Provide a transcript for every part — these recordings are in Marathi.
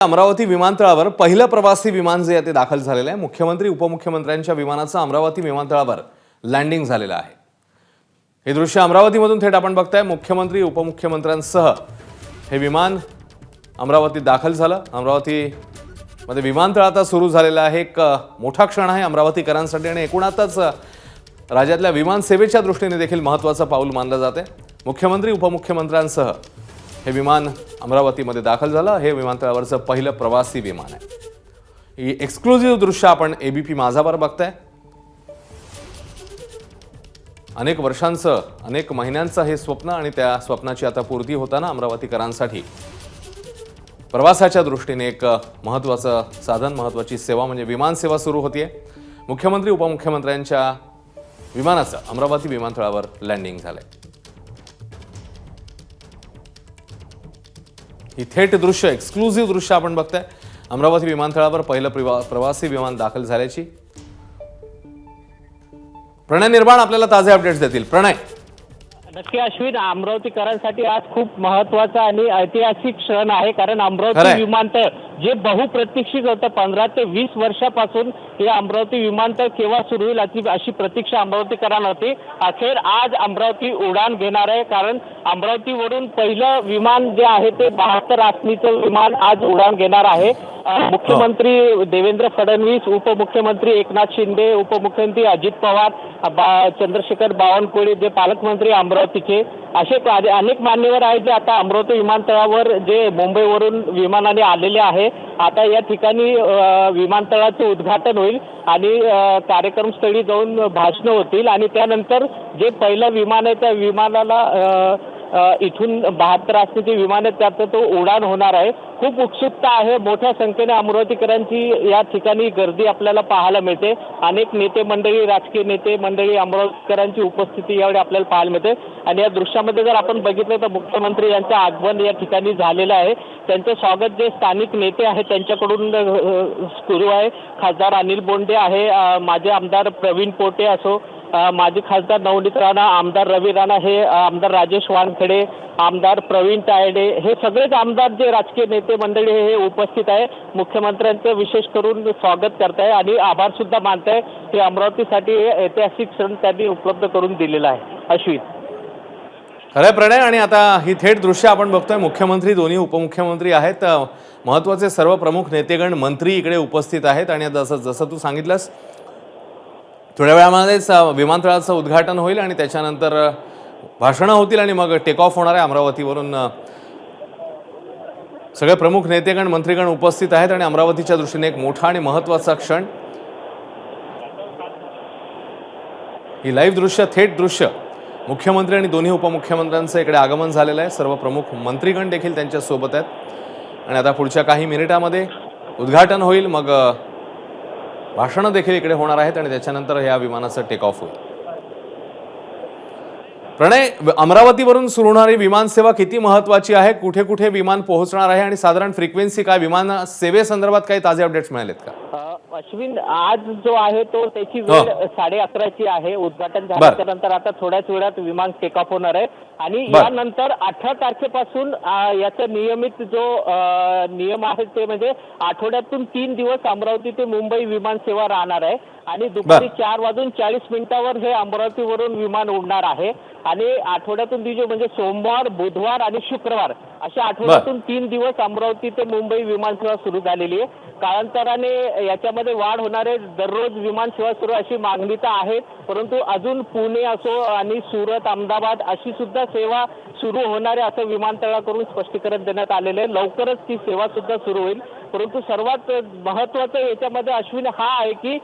अमरावती विमानतळावर पहिलं प्रवासी विमान जे आहे ते दाखल झालेलं आहे। मुख्यमंत्री उपमुख्यमंत्र्यांच्या विमानाचं अमरावती विमानतळावर लँडिंग झालेलं आहे। हे दृश्य अमरावतीमधून थेट आपण बघताय। मुख्यमंत्री उपमुख्यमंत्र्यांसह हे विमान अमरावतीत दाखल झालं। अमरावतीमध्ये विमानतळ आता सुरू झालेलं आहे। एक मोठा क्षण आहे अमरावतीकरांसाठी आणि एकूणातच राज्यातल्या विमान सेवेच्या दृष्टीने देखील महत्त्वाचं पाऊल मानलं जाते। मुख्यमंत्री उपमुख्यमंत्र्यांसह हे विमान अमरावतीमध्ये दाखल झालं। हे विमानतळावरचं पहिलं प्रवासी विमान आहे। ही एक्सक्लुझिव्ह दृश्य आपण एबीपी माझावर बघताय। अनेक वर्षांचं अनेक महिन्यांचं हे स्वप्न आणि त्या स्वप्नाची आता पूर्ती होताना अमरावतीकरांसाठी प्रवासाच्या दृष्टीने एक महत्त्वाचं साधन, महत्त्वाची सेवा म्हणजे विमान सेवा सुरू होतीये। मुख्यमंत्री उपमुख्यमंत्र्यांच्या विमानाचं अमरावती विमानतळावर लँडिंग झालंय। ही थेट दृश्य एक्सक्लुझिव्ह दृश्य आपण बघताय। अमरावती विमानतळावर पहिलं प्रवासी विमान दाखल झाल्याची प्रणय निर्माण आपल्याला ताजे अपडेट्स देतील। प्रणय, नक्की अश्विन, अमरावतीकरांसाठी आज खूप महत्त्वाचा आणि ऐतिहासिक क्षण आहे। कारण अमरावती विमानतळ जे बहुप्रतीक्षित होतं, 15 ते 20 वर्षापासून हे अमरावती विमानतळ केव्हा सुरू होईल अशी प्रतीक्षा अमरावतीकरांना होती। अखेर आज अमरावती उडान घेणार आहे। कारण अमरावतीवरून पहिलं विमान जे आहे ते 72 आसनीचं विमान आज उडान घेणार आहे। मुख्यमंत्री देवेंद्र फडणवीस, उपमुख्यमंत्री एकनाथ शिंदे, उपमुख्यमंत्री अजित पवार, चंद्रशेखर बावनकुळे जे पालकमंत्री अमरावतीचे, असे अनेक मान्यवर आहेत जे आता अमरावती विमानतळावर जे मुंबईवरून विमानाने आलेले आहे। आता या ठिकाणी विमानतळाचे उद्घाटन होईल आणि कार्यक्रमस्थळी जाऊन भाषणं होतील आणि त्यानंतर जे पहिलं विमान आहे त्या विमानाला इथून 72 आसनीचे विमान आहे त्यात तो उडान होणार आहे। खूप उत्सुकता आहे। मोठ्या संख्येने अमरावतीकरांची या ठिकाणी गर्दी आपल्याला पाहायला मिळते। अनेक नेते मंडळी, राजकीय नेते मंडळी, अमरावतीकरांची उपस्थिती यावेळी आपल्याला पाहायला मिळते। आणि या दृश्यामध्ये जर आपण बघितलं तर मुख्यमंत्री यांचं आगमन या ठिकाणी झालेलं आहे। त्यांचं स्वागत जे स्थानिक नेते आहेत त्यांच्याकडून सुरू आहे। खासदार अनिल बोंडे आहे, माजी आमदार प्रवीण पोटे असो, माजी खासदार नवनीत राणा, आमदार रवी राणा, हे आमदार राजेश वानखेडे, आमदार प्रवीण तायडे, हे सगळेच आमदार जे राजकीय नेते मंडळी हे उपस्थित आहे। मुख्यमंत्र्यांचं विशेष करून स्वागत करत आहे आणि आभार सुद्धा मानत आहे की अमरावतीसाठी ऐतिहासिक क्षण त्यांनी उपलब्ध करून दिलेला आहे। अश्विन, खरं प्रणय, आणि आता ही थेट दृश्य आपण बघतोय। मुख्यमंत्री, दोन्ही उपमुख्यमंत्री आहेत, महत्त्वाचे सर्व प्रमुख नेतेगण, मंत्री इकडे उपस्थित आहेत आणि जसं तू सांगितलंस थोड्या वेळामध्येच विमानतळाचं उद्घाटन होईल आणि त्याच्यानंतर भाषणं होतील आणि मग टेक ऑफ होणार आहे। अमरावतीवरून सगळे प्रमुख नेतेगण, मंत्रीगण उपस्थित आहेत आणि अमरावतीच्या दृष्टीने एक मोठा आणि महत्त्वाचा क्षण। ही लाईव्ह दृश्य, थेट दृश्य, मुख्यमंत्री आणि दोन्ही उपमुख्यमंत्र्यांचं इकडे आगमन झालेलं आहे। सर्व प्रमुख मंत्रीगण देखील त्यांच्या सोबत आहेत आणि आता पुढच्या काही मिनिटांमध्ये उद्घाटन होईल, मग भाषणं देखील इकडे होणार आहेत आणि त्याच्यानंतर या विमानाचं टेक ऑफ होईल। प्रणय, अमरावतीवरून सुरू होणारी विमान सेवा किती महत्त्वाची आहे? कुठे कुठे विमान पोहोचणार आहे आणि साधारण फ्रिक्वेन्सी काय? विमान सेवेसंदर्भात काही ताजे अपडेट्स मिळालेत का? अश्विन, आज जो आहे तो त्याची वेळ 11:30 आहे। उद्घाटन झाल्यानंतर आता थोड्याच वेळात विमान टेक ऑफ होणार आहे आणि यानंतर 18 तारखेपासून याचा नियमित जो नियम आहे ते म्हणजे आठवड्यातून 3 दिवस अमरावती ते मुंबई विमान सेवा राहणार आहे आणि दुपारी 4:40 हे अमरावतीवरून विमान उडणार आहे आणि आठवड्यातून दिवस म्हणजे सोमवार, बुधवार आणि शुक्रवार अशा आठवड्यातून 3 दिवस अमरावती ते मुंबई विमान सेवा सुरू झालेली आहे। कालांतराने याच्यामध्ये वाढ होणार आहे। दररोज विमान सेवा सुरू अशी मागणी तर आहे, परंतु अजून पुणे असो आणि सुरत, अहमदाबाद अशी सुद्धा सेवा सुरू होणार आहे असं विमानतळाकडून स्पष्टीकरण देण्यात आलेलं आहे। लवकरच ती सेवा सुद्धा सुरू होईल। परंतु सर्वात महत्त्वाचं याच्यामध्ये अश्विन हा आहे की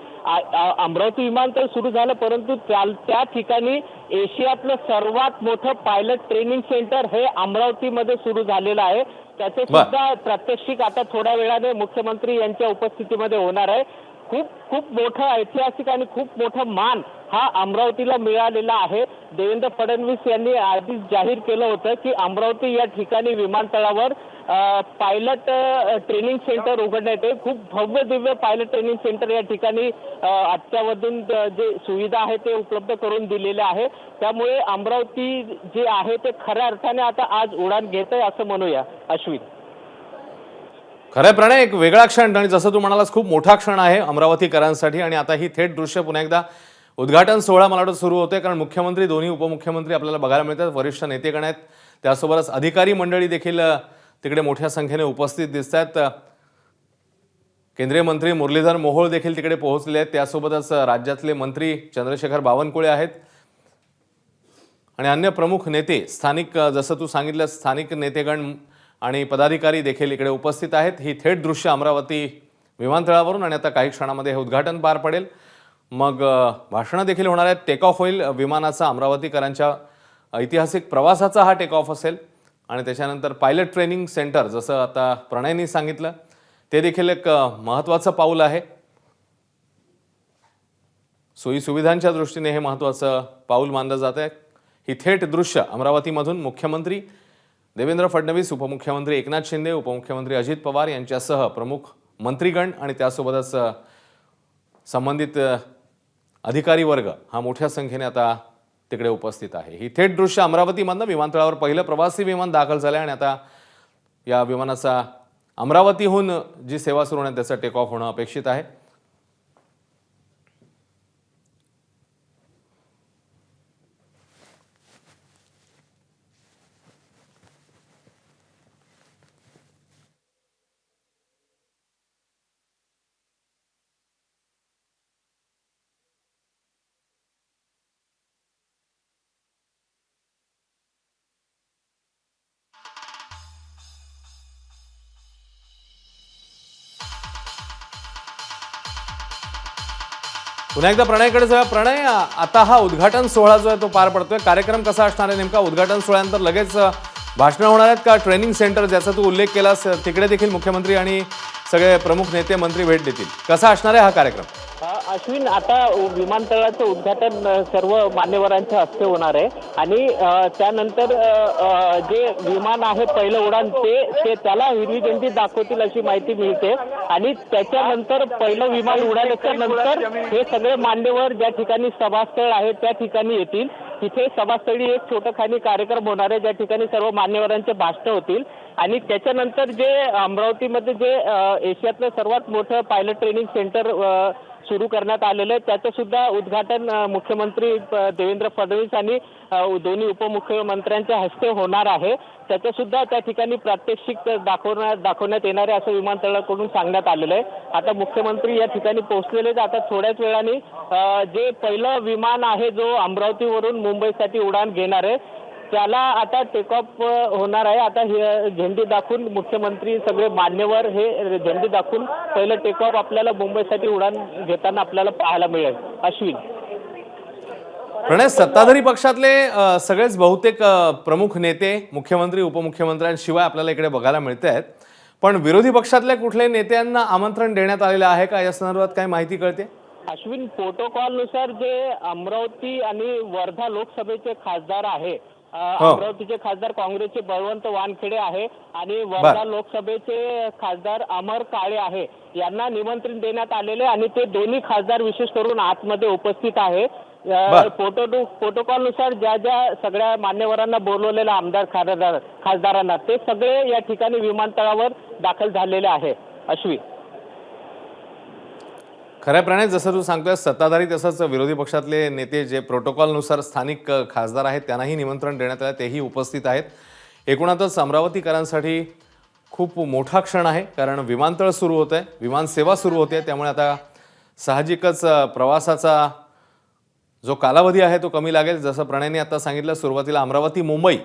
अमरावती विमानतळ सुरू झालं, परंतु त्या ठिकाणी एशियातलं सर्वात मोठं पायलट ट्रेनिंग सेंटर हे अमरावतीमध्ये सुरू झालेलं आहे। त्याचे सुद्धा प्रात्यक्षिक आता थोड्या वेळाने मुख्यमंत्री यांच्या उपस्थितीमध्ये होणार आहे। खूप मोठं ऐतिहासिक आणि खूप मोठं मान हा अमरावतीला मिळालेला आहे। देवेंद्र फडणवीस यांनी आधीच जाहीर केलं होतं की अमरावती या ठिकाणी विमानतळावर पायलट ट्रेनिंग सेंटर उघडण्यात येईल। खूप भव्य दिव्य पायलट ट्रेनिंग सेंटर या ठिकाणी अत्यावधून जे सुविधा आहे ते उपलब्ध करून दिलेले आहे। त्यामुळे अमरावती जे आहे ते खऱ्या अर्थाने आता आज उडान घेत आहे असं म्हणूया अश्विन। खरंय प्रणय, एक वेगळा क्षण आणि जसं तू म्हणालास खूप मोठा क्षण आहे अमरावतीकरांसाठी. आणि आता ही थेट दृश्य पुन्हा एकदा उद्घाटन सोहळा मला वाटतं सुरू होते, कारण मुख्यमंत्री दोन्ही उपमुख्यमंत्री आपल्याला बघायला मिळतात, वरिष्ठ नेतेगण आहेत, त्यासोबतच अधिकारी मंडळी देखील तिकडे मोठ्या संख्येने उपस्थित दिसत आहेत. केंद्रीय मंत्री मुरलीधर मोहोळ देखील तिकडे पोहोचले आहेत, त्यासोबतच राज्यातले मंत्री चंद्रशेखर बावनकुळे आहेत आणि अन्य प्रमुख नेते, स्थानिक जसं तू सांगितलं स्थानिक नेतेगण आणि पदाधिकारी देखील इकडे उपस्थित आहेत. ही थेट दृश्य अमरावती विमानतळावरून, आणि आता काही क्षणामध्ये हे उद्घाटन पार पडेल. मग भाषणं देखील होणार आहेत, टेक ऑफ होईल विमानाचा, अमरावतीकरांच्या ऐतिहासिक प्रवासाचा हा टेक ऑफ असेल. आणि त्याच्यानंतर पायलट ट्रेनिंग सेंटर, जसं आता प्रणयनी सांगितलं, ते देखील एक महत्त्वाचं पाऊल आहे. सोयीसुविधांच्या दृष्टीने हे महत्त्वाचं पाऊल मानलं जात आहे. ही थेट दृश्य अमरावतीमधून मुख्यमंत्री देवेंद्र फडणवीस, उपमुख्यमंत्री एकनाथ शिंदे, उपमुख्यमंत्री अजित पवार यांच्यासह प्रमुख मंत्रीगण आणि त्यासोबतच संबंधित अधिकारी वर्ग हा मोठ्या संख्येने आता तिकडे उपस्थित आहे. ही थेट दृश्य अमरावतीमधनं विमानतळावर पहिलं प्रवासी विमान दाखल झालं आहे आणि आता या विमानाचा अमरावतीहून जी सेवा सुरू होणार त्याचं टेक ऑफ होणं अपेक्षित आहे. पुन्हा एकदा प्रणयकडे जाऊया. प्रणय, आता हा उद्घाटन सोहळा जो आहे तो पार पडतोय, कार्यक्रम कसा असणार आहे नेमका? उद्घाटन सोहळ्यानंतर लगेच भाषणं होणार आहेत का? ट्रेनिंग सेंटर ज्याचा तू उल्लेख केलास तिकडे देखील मुख्यमंत्री आणि सगळे प्रमुख नेते मंत्री भेट देतील, कसा असणार आहे हा कार्यक्रम? अश्विन, आता विमानतळाचं उद्घाटन सर्व मान्यवरांच्या हस्ते होणार आहे आणि त्यानंतर जे विमान आहे पहिलं उडान ते त्याला हिरवी झेंडी दाखवतील अशी माहिती मिळते. आणि त्याच्यानंतर पहिलं विमान उडाल्याच्या नंतर हे सगळे मान्यवर ज्या ठिकाणी सभास्थळ आहे त्या ठिकाणी येतील. तिथे सभास्थळी एक छोटंखानी कार्यक्रम होणार आहे, ज्या ठिकाणी सर्व मान्यवरांचे भाषण होतील. आणि त्याच्यानंतर जे अमरावतीमध्ये जे एशियातलं सर्वात मोठं पायलट ट्रेनिंग सेंटर सुरू करण्यात आलेलं आहे, त्याचं सुद्धा उद्घाटन मुख्यमंत्री देवेंद्र फडणवीस आणि दोन्ही उपमुख्यमंत्र्यांच्या हस्ते होणार आहे. त्याचं सुद्धा त्या ठिकाणी प्रात्यक्षिक दाखवण्यात येणार आहे असं विमानतळाकडून सांगण्यात आलेलं आहे. आता मुख्यमंत्री या ठिकाणी पोहोचलेले आहेत. आता थोड्याच वेळाने जे पहिलं विमान आहे जो अमरावतीवरून मुंबईसाठी उडान घेणार आहे त्याला आता टेक ऑफ होणार आहे. आता झेंडी दाखवून मुख्यमंत्री सगळे मान्यवर हे झेंडी दाखवून पहिलं टेक ऑफ आपल्याला मुंबईसाठी उडान घेताना आपल्याला पाहायला मिळेल. अश्विन, प्रणय, सत्ताधारी पक्षातले सगळेच बहुतेक प्रमुख नेते मुख्यमंत्री उपमुख्यमंत्र्यांशिवाय आपल्याला इकडे बघायला मिळत आहेत, पण विरोधी पक्षातल्या कुठल्याही नेत्यांना आमंत्रण देण्यात आलेलं आहे का? या संदर्भात काय माहिती कळते? अश्विन, प्रोटोकॉलनुसार जे अमरावती आणि वर्धा लोकसभेचे खासदार आहे, अमरावतीचे खासदार काँग्रेसचे बळवंत वानखेडे आहे आणि वर्धा लोकसभेचे खासदार अमर काळे आहे, यांना निमंत्रण देण्यात आलेले आणि ते दोन्ही खासदार विशेष करून आतमध्ये उपस्थित आहे. प्रोटोकॉलनुसार ज्या ज्या सगळ्या मान्यवरांना बोलवलेल्या आमदार खासदारांना ते सगळे या ठिकाणी विमानतळावर दाखल झालेले आहे. अश्विन, खऱ्या प्रणय, जसं तू सांगतोय सत्ताधारी तसंच विरोधी पक्षातले नेते जे प्रोटोकॉलनुसार स्थानिक खासदार आहेत त्यांनाही निमंत्रण देण्यात आलं, तेही उपस्थित आहेत. एकूणातच अमरावतीकरांसाठी खूप मोठा क्षण आहे, कारण विमानतळ सुरू होत आहे, विमानसेवा सुरू होते, त्यामुळे आता साहजिकच प्रवासाचा जो कालावधी आहे तो कमी लागेल. जसं प्रणयने आता सांगितलं, सुरुवातीला अमरावती मुंबई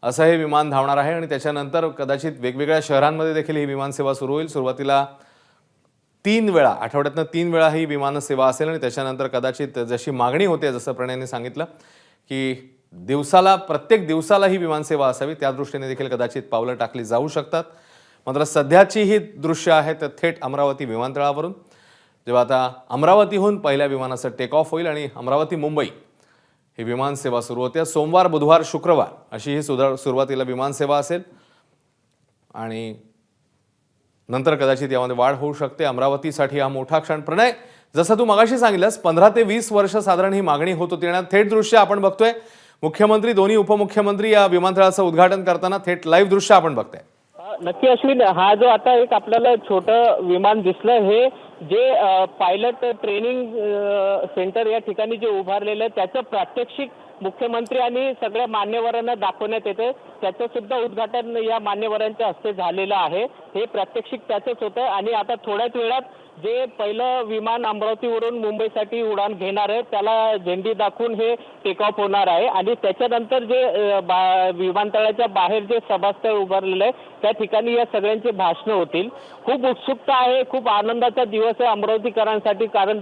असं हे विमान धावणार आहे आणि त्याच्यानंतर कदाचित वेगवेगळ्या शहरांमध्ये देखील ही विमानसेवा सुरू होईल. सुरुवातीला 3 वेळा, आठवड्यातनं 3 वेळा ही विमानसेवा असेल आणि त्याच्यानंतर कदाचित जशी मागणी होते, जसं प्रणयने सांगितलं की प्रत्येक दिवसाला ही विमानसेवा असावी, त्या दृष्टीने देखील कदाचित पावलं टाकली जाऊ शकतात. मात्र सध्याची ही दृश्य आहेत थेट अमरावती विमानतळावरून, जेव्हा आता अमरावतीहून पहिल्या विमानाचं टेक ऑफ होईल आणि अमरावती मुंबई ही विमानसेवा सुरू होते. सोमवार, बुधवार, शुक्रवार अशी ही सुरुवातीला विमानसेवा असेल आणि नंतर कदाचित यामध्ये वाढ होऊ शकते. अमरावतीसाठी हा मोठा क्षण. प्रणय, जसं तू मगाशी सांगितलंस 15 ते 20 वर्ष साधारण ही मागणी होत होती आणि थेट दृश्य आपण बघतोय. मुख्यमंत्री, दोन्ही उपमुख्यमंत्री या विमानतळाचं उद्घाटन करताना थेट लाईव्ह दृश्य आपण बघतोय. नक्की अश्विन, हा जो आता एक आपल्याला छोटं विमान दिसलं, हे जे पायलट ट्रेनिंग सेंटर या ठिकाणी जे उभारलेलं आहे त्याचं प्रात्यक्षिक मुख्यमंत्री आणि सगळ्या मान्यवरांना दाखवण्यात येते. त्याचं सुद्धा उद्घाटन या मान्यवरांच्या हस्ते झालेलं आहे. हे प्रात्यक्षिक त्याचंच होतं आणि आता थोड्याच वेळात जे पहिलं विमान अमरावतीवरून मुंबईसाठी उडान घेणार आहे त्याला झेंडी दाखवून हे टेक ऑफ होणार आहे आणि त्याच्यानंतर जे विमानतळाच्या बाहेर जे सभास्थळ उभारलेलं आहे त्या ठिकाणी या सगळ्यांची भाषणं होतील. खूप उत्सुकता आहे, खूप आनंदाचा दिवस आहे अमरावतीकरांसाठी, कारण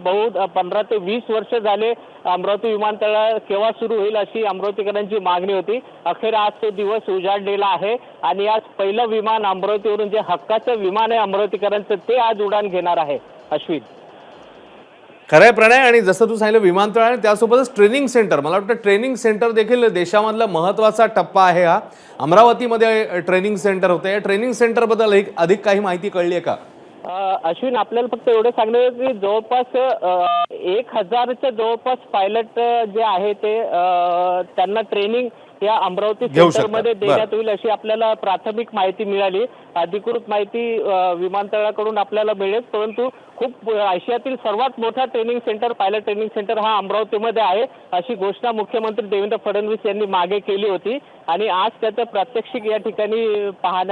15 ते 20 वर्ष झाले अमरावती विमानतळ केव्हा सुरू होईल अशी अमरावतीकरांची मागणी होती. अखेर आज तो दिवस उजाडलेला आहे आणि आज पहिलं विमान अमरावतीवरून जे हक्काचं विमान आहे अमरावतीकरांचं ते आज उडान घेणार आहे. अश्विन, खरंय प्रणय, आणि जसं तू सांगितलं विमानतळ आणि त्यासोबतच ट्रेनिंग सेंटर, मला वाटतं ट्रेनिंग सेंटर देखील देशामधला महत्त्वाचा टप्पा आहे हा. अमरावतीमध्ये ट्रेनिंग सेंटर होतं, या ट्रेनिंग सेंटरबद्दल अधिक काही माहिती कळली आहे का? अश्विन, आपल्याला फक्त एवढं सांगणार की जवळपास 1000च्या जवळपास पायलट जे आहे ते त्यांना ट्रेनिंग या अमरावती सेंटरमध्ये देण्यात येईल अशी आपल्याला प्राथमिक माहिती मिळाली. अधिकृत माहिती विमानतळाकडून आपल्याला मिळेल, परंतु खूप आशियातील सर्वात मोठा training centre, pilot training centre हा अमरावतीमध्ये आहे अशी घोषणा मुख्यमंत्री देवेंद्र फडणवीस यांनी मागे केली होती आणि आज त्याचं प्रात्यक्षिक या ठिकाणी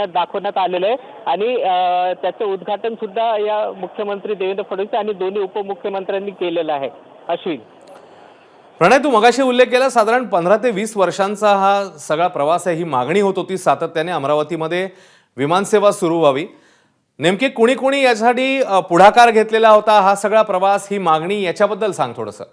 दाखवण्यात आलेलं आहे आणि त्याचं उद्घाटन सुद्धा या मुख्यमंत्री देवेंद्र फडणवीस आणि दोन्ही उपमुख्यमंत्र्यांनी केलेलं आहे. अश्विन, प्रणय, तू मगाशी उल्लेख केला साधारण 15 ते 20 वर्षांचा हा सगळा प्रवास आहे. ही मागणी होत होती सातत्याने अमरावतीमध्ये विमानसेवा सुरू व्हावी. नेमके कुणी कुणी यासाठी पुढाकार घेतलेला होता, हा सगळा प्रवास, ही मागणी, याच्याबद्दल सांग थोडंसं.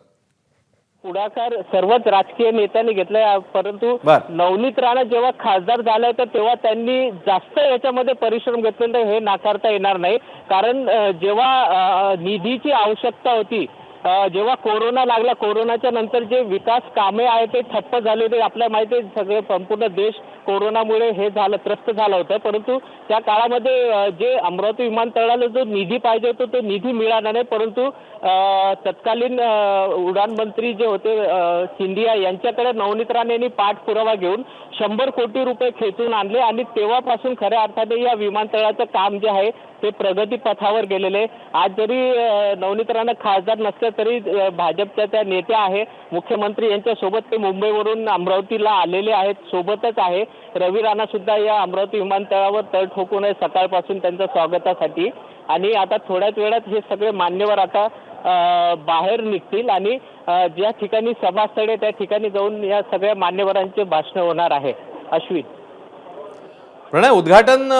पुढाकार सर्वच राजकीय नेत्यांनी घेतलाय, परंतु नवनीत राणा जेव्हा खासदार झाले होते तेव्हा त्यांनी जास्त याच्यामध्ये परिश्रम घेतले हे नाकारता येणार नाही. कारण जेव्हा निधीची आवश्यकता होती, जेव्हा कोरोना लागला, कोरोनाच्या नंतर जे विकास कामे आहे ते ठप्प झाले होते. आपल्याला माहिती आहे सगळे संपूर्ण देश कोरोनामुळे हे झालं, त्रस्त झालं होतं, परंतु त्या काळामध्ये जे अमरावती विमानतळाला जो निधी पाहिजे होता तो निधी मिळाला नाही. परंतु तत्कालीन उड्डाण मंत्री जे होते सिंधिया यांच्याकडे नवनीत राणे यांनी पाठपुरावा घेऊन 100 कोटी रुपये खेचून आणले आणि तेव्हापासून खऱ्या अर्थाने या विमानतळाचं काम जे आहे ते प्रगती पथावर गेलेले. आज जरी नवनीत राणे खासदार नसले तरी भाजपच्या त्या नेत्या आहे, मुख्यमंत्री यांच्या सोबत ते मुंबईवरून अमरावतीला आलेले आहेत, सोबतच आहे. रवी राणा सुद्धा या अमरावती विमानतळावर तळ ठोकून आहे सकाळपासून त्यांच्या स्वागतासाठी आणि आता थोड्याच वेळात हे सगळे मान्यवर आता बाहेर निघतील आणि ज्या ठिकाणी सभास्थळ आहे त्या ठिकाणी जाऊन या सगळ्या मान्यवरांचे भाषण होणार आहे. अश्विन, प्रणय, उद्घाटन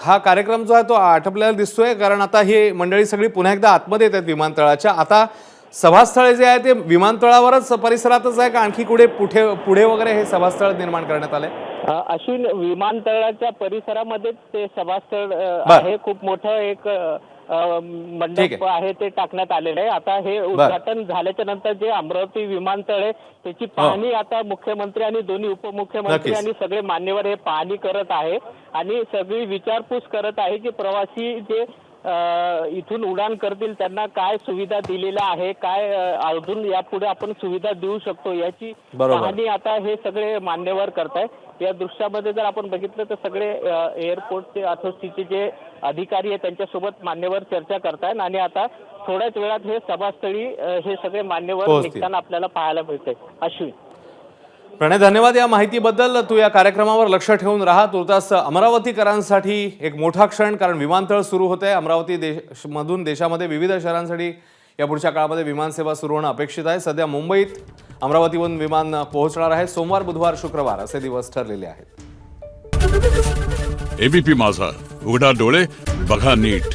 हा कार्यक्रम जो आहे तो आटपलेला दिसतोय, कारण आता ही मंडळी सगळी पुन्हा एकदा आतमध्ये येत आहेत विमानतळाच्या. आता सभास्थळ जे आहे ते विमानतळावरच परिसरातच आहे का आणखी पुढे वगैरे हे सभास्थळ निर्माण करण्यात आले? अश्विन, विमानतळाच्या परिसरामध्ये ते सभास्थळ आहे, खूप मोठं एक मंडप आहे ते टाकण्यात आलेलं आहे. आता हे उद्घाटन झाल्याच्या नंतर जे अमरावती विमानतळ आहे त्याची पाहणी आता मुख्यमंत्री आणि दोन्ही उपमुख्यमंत्री आणि सगळे मान्यवर हे पाहणी करत आहे आणि सगळी विचारपूस करत आहे की प्रवासी जे इथून उडान करतील त्यांना काय सुविधा दिलेल्या आहे, काय अजून यापुढे आपण सुविधा देऊ शकतो याची पाहणी आता हे सगळे मान्यवर करताय. या दृश्यामध्ये जर आपण बघितलं तर सगळे एअरपोर्टचे अथॉरिटीचे जे अधिकारी आहेत त्यांच्यासोबत मान्यवर चर्चा करतायत आणि आता थोड्याच वेळात हे सभास्थळी हे सगळे मान्यवर निघताना आपल्याला पाहायला मिळते. अश्विन, प्रणय, धन्यवाद या माहितीबद्दल. तू या कार्यक्रमावर लक्ष ठेवून राहा. तुर्तास अमरावतीकरांसाठी एक मोठा क्षण, कारण विमानतळ सुरू होते अमरावती मधून देशामध्ये विविध शहरांसाठी या पुढच्या काळामध्ये विमानसेवा सुरू होणं अपेक्षित आहे. सध्या मुंबईत अमरावतीवरून विमान पोहोचणार आहे. सोमवार, बुधवार, शुक्रवार असे दिवस ठरलेले आहेत. एबीपी माझा, उघडा डोळे बघा नीट.